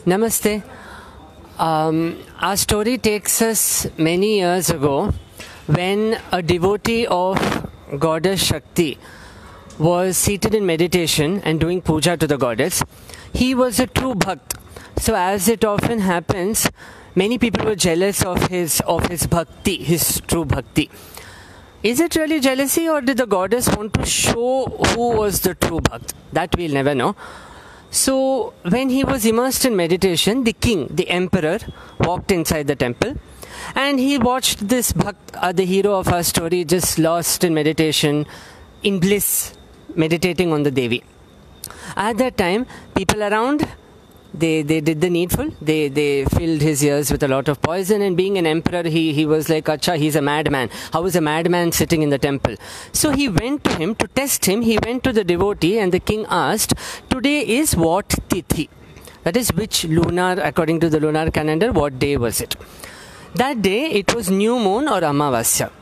Namaste. Our story takes us many years ago when a devotee of Goddess Shakti was seated in meditation and doing puja to the goddess. He was a true bhakt. So as it often happens, many people were jealous of his bhakti, his true bhakti. Is it really jealousy, or did the goddess want to show who was the true bhakt? That we'll never know. So when he was immersed in meditation, the king, the emperor, walked inside the temple and he watched this bhakt, the hero of our story, just lost in meditation, in bliss, meditating on the Devi. At that time, people around, they did the needful. They filled his ears with a lot of poison, and being an emperor, he was like, Acha, he's a madman. How is a madman sitting in the temple? So he went to him to test him. He went to the devotee, and the king asked, today is what tithi? That is, which lunar, according to the lunar calendar, what day was it? That day, it was new moon or Amavasya.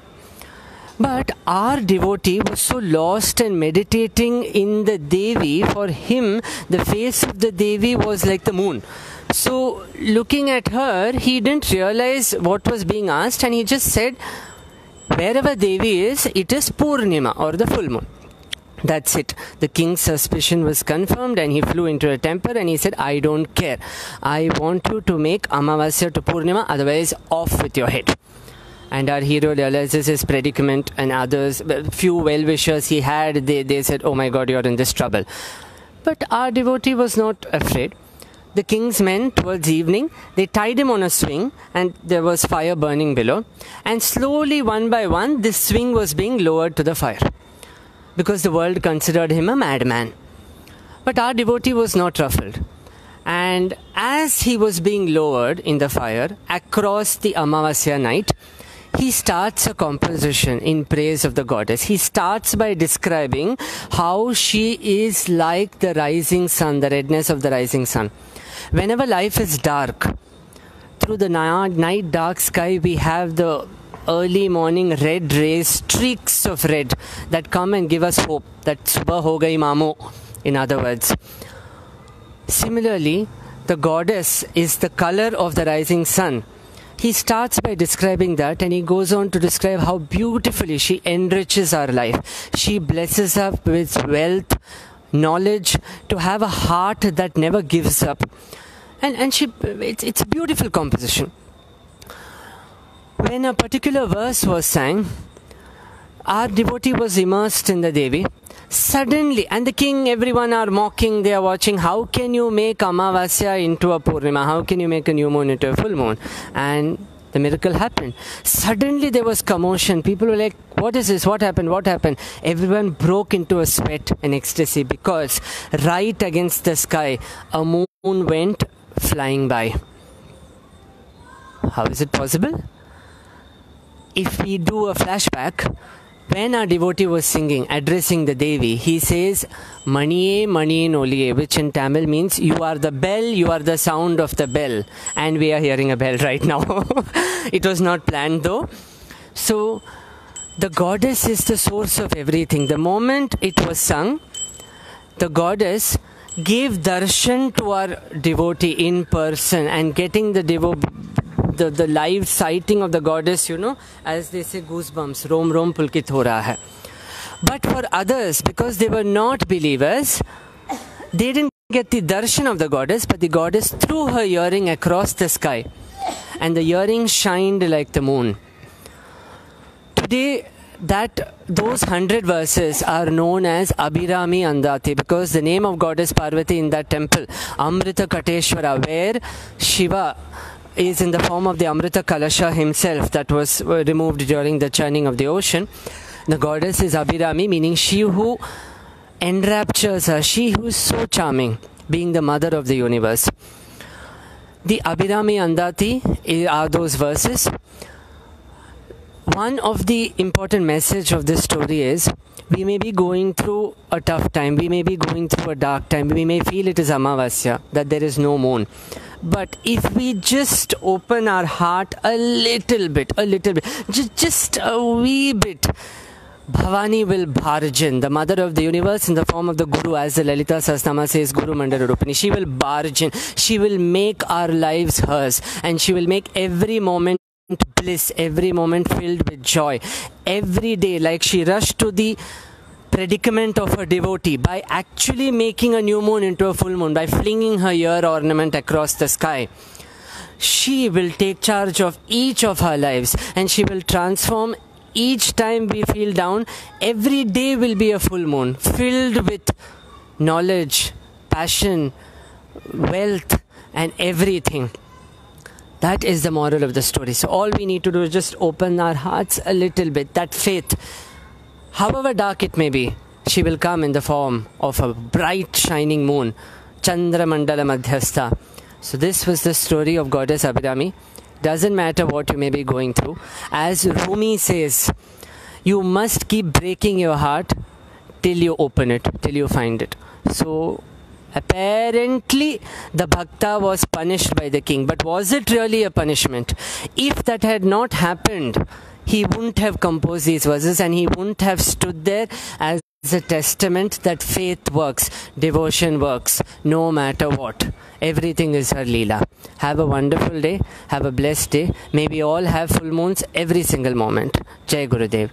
But our devotee was so lost and meditating in the Devi, for him, the face of the Devi was like the moon. So, looking at her, he didn't realize what was being asked, and he just said, wherever Devi is, it is Purnima, or the full moon. That's it. The king's suspicion was confirmed, and he flew into a temper and he said, I don't care. I want you to make Amavasya to Purnima, otherwise off with your head. And our hero realizes his predicament, and others, few well-wishers he had, they said, oh my God, you're in this trouble. But our devotee was not afraid. The king's men, towards evening, they tied him on a swing, and there was fire burning below. And slowly, one by one, this swing was being lowered to the fire, because the world considered him a madman. But our devotee was not ruffled. And as he was being lowered in the fire, across the Amavasya night, he starts a composition in praise of the goddess. He starts by describing how she is like the rising sun, the redness of the rising sun. Whenever life is dark, through the night dark sky, we have the early morning red rays, streaks of red that come and give us hope, that subah ho gayi mamo, in other words. Similarly, the goddess is the color of the rising sun. He starts by describing that, and he goes on to describe how beautifully she enriches our life. She blesses us with wealth, knowledge, to have a heart that never gives up. And it's a beautiful composition. When a particular verse was sang, our devotee was immersed in the Devi. Suddenly, and the king, everyone are mocking, they are watching, how can you make Amavasya into a Purnima? How can you make a new moon into a full moon? And the miracle happened. Suddenly there was commotion. People were like, what is this? What happened? What happened? Everyone broke into a sweat and ecstasy, because right against the sky, a moon went flying by. How is it possible? If we do a flashback, when our devotee was singing, addressing the Devi, he says, Maniye Mani Noliye, which in Tamil means, you are the bell, you are the sound of the bell. And we are hearing a bell right now. It was not planned though. So, the goddess is the source of everything. The moment it was sung, the goddess gave darshan to our devotee in person, and getting the live sighting of the goddess, as they say, goosebumps, rom rom pulkit ho raha hai. But for others, because they were not believers, they didn't get the darshan of the goddess, but the goddess threw her earring across the sky, and the earring shined like the moon. Today, those 100 verses are known as Abhirami Andati, because the name of goddess Parvati in that temple, Amrita Kateshwara, where Shiva is in the form of the Amrita Kalasha himself that was removed during the churning of the ocean. The goddess is Abhirami, meaning she who enraptures her, she who is so charming, being the mother of the universe. The Abhirami Andati are those verses. One of the important message of this story is, we may be going through a tough time, we may be going through a dark time, we may feel it is Amavasya, that there is no moon. But if we just open our heart a little bit, just a wee bit, Bhavani will bargain, the mother of the universe in the form of the Guru, as the Lalita Sahasranama says, Guru Mandala Rupini. She will bargain. She will make our lives hers, and she will make every moment bliss, every moment filled with joy. Every day, like she rushed to the predicament of a devotee by actually making a new moon into a full moon, by flinging her ear ornament across the sky. She will take charge of each of our lives, and she will transform each time we feel down. Every day will be a full moon filled with knowledge, passion, wealth, and everything. That is the moral of the story. So all we need to do is just open our hearts a little bit. That faith, however dark it may be, she will come in the form of a bright shining moon. Chandra Mandala Madhyastha. So this was the story of Goddess Abhirami. Doesn't matter what you may be going through. As Rumi says, you must keep breaking your heart till you open it, till you find it. So apparently the Bhakta was punished by the king. But was it really a punishment? If that had not happened, he wouldn't have composed these verses, and he wouldn't have stood there as a testament that faith works, devotion works, no matter what. Everything is her Leela. Have a wonderful day. Have a blessed day. May we all have full moons every single moment. Jai Gurudev.